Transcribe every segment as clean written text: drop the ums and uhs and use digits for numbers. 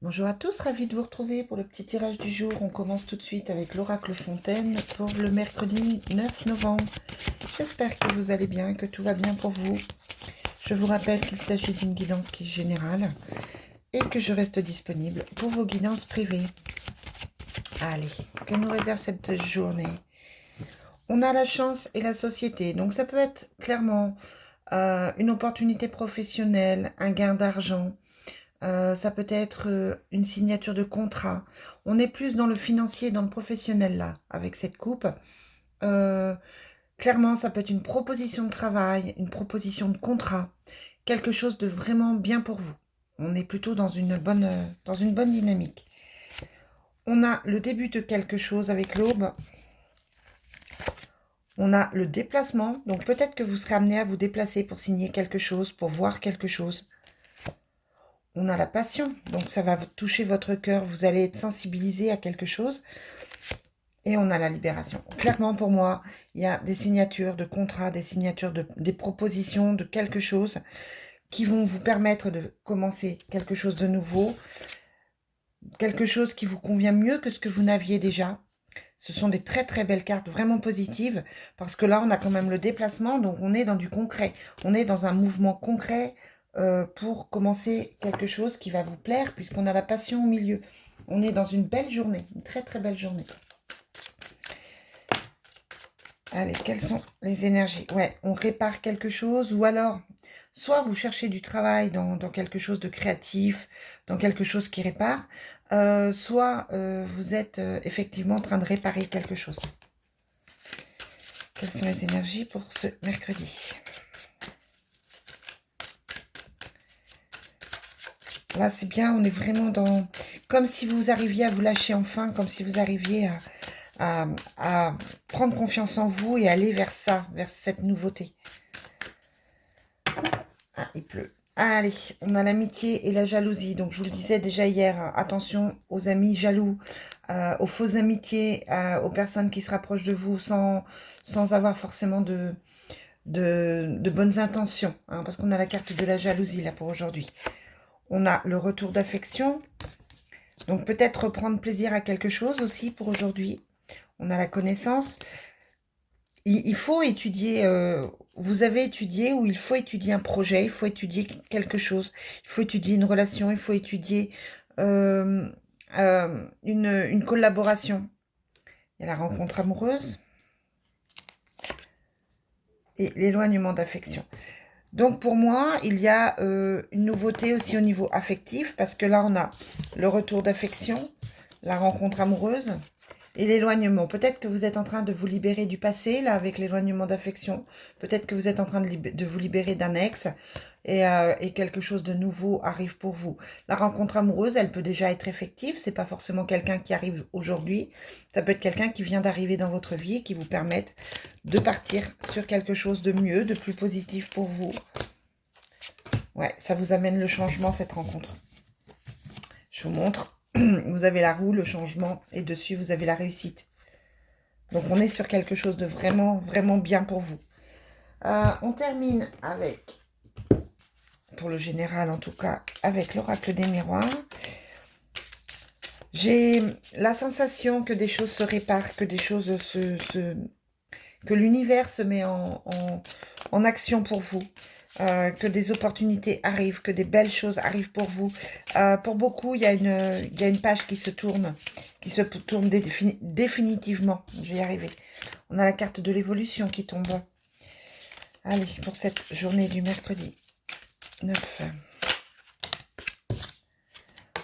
Bonjour à tous, ravi de vous retrouver pour le petit tirage du jour. On commence tout de suite avec l'oracle Fontaine pour le mercredi 9 novembre. J'espère que vous allez bien, que tout va bien pour vous. Je vous rappelle qu'il s'agit d'une guidance qui est générale et que je reste disponible pour vos guidances privées. Allez, que nous réserve cette journée? On a la chance et la société, donc ça peut être clairement une opportunité professionnelle, un gain d'argent. Ça peut être une signature de contrat. On est plus dans le financier, dans le professionnel là, avec cette coupe. Euh, Clairement, ça peut être une proposition de travail, une proposition de contrat, quelque chose de vraiment bien pour vous. On est plutôt dans une bonne dynamique. On a le début de quelque chose avec l'aube. On a le déplacement, donc peut-être que vous serez amené à vous déplacer pour signer quelque chose, pour voir quelque chose. On a la passion, donc ça va toucher votre cœur, vous allez être sensibilisé à quelque chose. Et on a la libération. Clairement, pour moi, il y a des signatures de contrats, des signatures des propositions de quelque chose qui vont vous permettre de commencer quelque chose de nouveau, quelque chose qui vous convient mieux que ce que vous n'aviez déjà. Ce sont des très très belles cartes, vraiment positives, parce que là, on a quand même le déplacement, donc on est dans du concret. On est dans un mouvement concret pour commencer quelque chose qui va vous plaire, puisqu'on a la passion au milieu. On est dans une belle journée, une très très belle journée. Allez, quelles sont les énergies? Ouais, on répare quelque chose, ou alors, soit vous cherchez du travail dans quelque chose de créatif, dans quelque chose qui répare, soit vous êtes effectivement en train de réparer quelque chose. Quelles sont les énergies pour ce mercredi? Là, c'est bien, on est vraiment dans... Comme si vous arriviez à vous lâcher enfin, comme si vous arriviez à prendre confiance en vous et aller vers ça, vers cette nouveauté. Ah, il pleut. Allez, on a l'amitié et la jalousie. Donc, je vous le disais déjà hier, hein, attention aux amis jaloux, aux fausses amitiés, aux personnes qui se rapprochent de vous sans avoir forcément de bonnes intentions. Hein, parce qu'on a la carte de la jalousie là pour aujourd'hui. On a le retour d'affection. Donc, peut-être prendre plaisir à quelque chose aussi pour aujourd'hui. On a la connaissance. Il faut étudier, vous avez étudié ou il faut étudier un projet, il faut étudier quelque chose, il faut étudier une relation, il faut étudier une collaboration. Il y a la rencontre amoureuse et l'éloignement d'affection. Donc pour moi, il y a une nouveauté aussi au niveau affectif, parce que là on a le retour d'affection, la rencontre amoureuse, et l'éloignement. Peut-être que vous êtes en train de vous libérer du passé, là, avec l'éloignement d'affection. Peut-être que vous êtes en train de vous libérer d'un ex et quelque chose de nouveau arrive pour vous. La rencontre amoureuse, elle peut déjà être effective. C'est pas forcément quelqu'un qui arrive aujourd'hui. Ça peut être quelqu'un qui vient d'arriver dans votre vie et qui vous permette de partir sur quelque chose de mieux, de plus positif pour vous. Ouais, ça vous amène le changement, cette rencontre. Je vous montre. Vous avez la roue, le changement, et dessus, vous avez la réussite. Donc, on est sur quelque chose de vraiment, vraiment bien pour vous. On termine avec, pour le général en tout cas, avec l'oracle des miroirs. J'ai la sensation que des choses se réparent, que des choses que l'univers se met en action pour vous. Que des opportunités arrivent, que des belles choses arrivent pour vous. Pour beaucoup, il y a une page qui se tourne définitivement. Je vais y arriver. On a la carte de l'évolution qui tombe. Allez, pour cette journée du mercredi 9.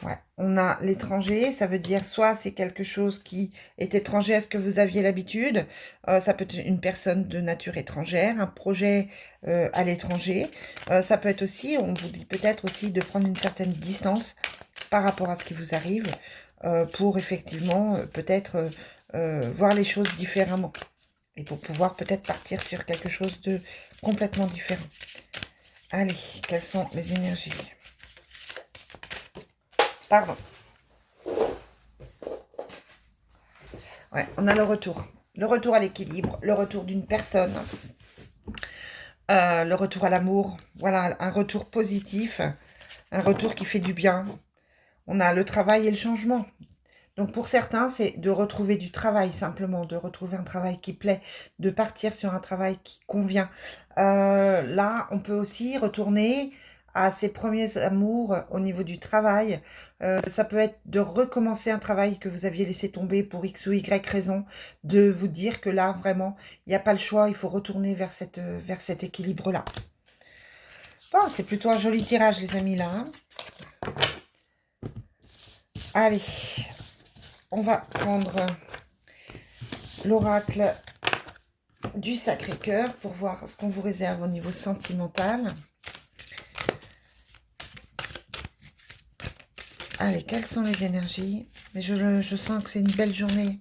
Ouais, on a l'étranger, ça veut dire soit c'est quelque chose qui est étranger à ce que vous aviez l'habitude, ça peut être une personne de nature étrangère, un projet à l'étranger, ça peut être aussi, on vous dit peut-être aussi de prendre une certaine distance par rapport à ce qui vous arrive, pour effectivement peut-être voir les choses différemment, et pour pouvoir peut-être partir sur quelque chose de complètement différent. Allez, quelles sont les énergies ? Pardon. Ouais, on a le retour. Le retour à l'équilibre, le retour d'une personne, le retour à l'amour. Voilà, un retour positif, un retour qui fait du bien. On a le travail et le changement. Donc pour certains, c'est de retrouver du travail simplement, de retrouver un travail qui plaît, de partir sur un travail qui convient. Là, on peut aussi retourner à ses premiers amours au niveau du travail. Ça peut être de recommencer un travail que vous aviez laissé tomber pour X ou Y raison, de vous dire que là, vraiment, il n'y a pas le choix, il faut retourner vers cet équilibre-là. Bon, c'est plutôt un joli tirage, les amis, là. Hein. Allez, on va prendre l'oracle du Sacré-Cœur pour voir ce qu'on vous réserve au niveau sentimental. Allez, quelles sont les énergies? Mais je sens que c'est une belle journée.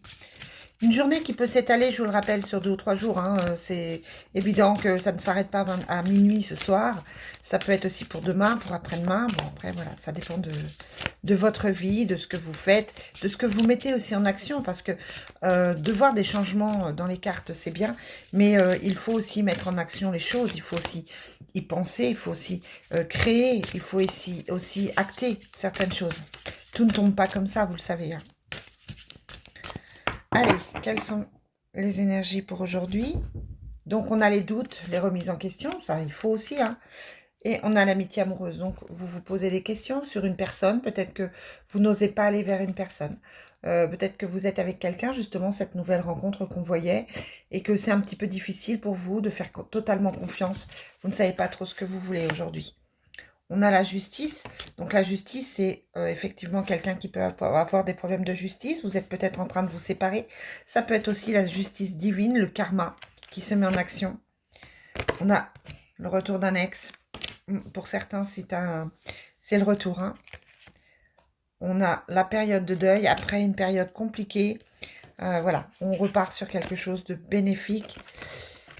Une journée qui peut s'étaler, je vous le rappelle, sur 2 ou 3 jours. Hein. C'est évident que ça ne s'arrête pas à minuit ce soir. Ça peut être aussi pour demain, pour après-demain. Bon, après, voilà, ça dépend de votre vie, de ce que vous faites, de ce que vous mettez aussi en action. Parce que de voir des changements dans les cartes, c'est bien. Mais il faut aussi mettre en action les choses. Il faut aussi y penser. Il faut aussi créer. Il faut aussi acter certaines choses. Tout ne tombe pas comme ça, vous le savez. Hein. Allez, quelles sont les énergies pour aujourd'hui? Donc, on a les doutes, les remises en question, ça, il faut aussi. Hein. Et on a l'amitié amoureuse. Donc, vous vous posez des questions sur une personne. Peut-être que vous n'osez pas aller vers une personne. Peut-être que vous êtes avec quelqu'un, justement, cette nouvelle rencontre qu'on voyait. Et que c'est un petit peu difficile pour vous de faire totalement confiance. Vous ne savez pas trop ce que vous voulez aujourd'hui. On a la justice. Donc la justice, c'est effectivement quelqu'un qui peut avoir des problèmes de justice. Vous êtes peut-être en train de vous séparer. Ça peut être aussi la justice divine, le karma qui se met en action. On a le retour d'un ex. Pour certains, c'est le retour. Hein. On a la période de deuil après une période compliquée. Voilà, on repart sur quelque chose de bénéfique.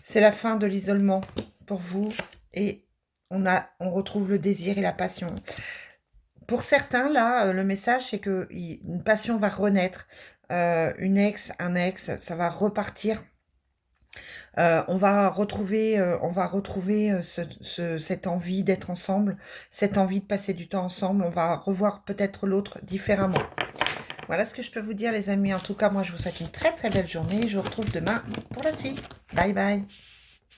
C'est la fin de l'isolement pour vous et on retrouve le désir et la passion. Pour certains, là, le message, c'est qu'une passion va renaître. Une ex, un ex, ça va repartir. On va retrouver cette envie d'être ensemble, cette envie de passer du temps ensemble. On va revoir peut-être l'autre différemment. Voilà ce que je peux vous dire, les amis. En tout cas, moi, je vous souhaite une très, très belle journée. Je vous retrouve demain pour la suite. Bye, bye.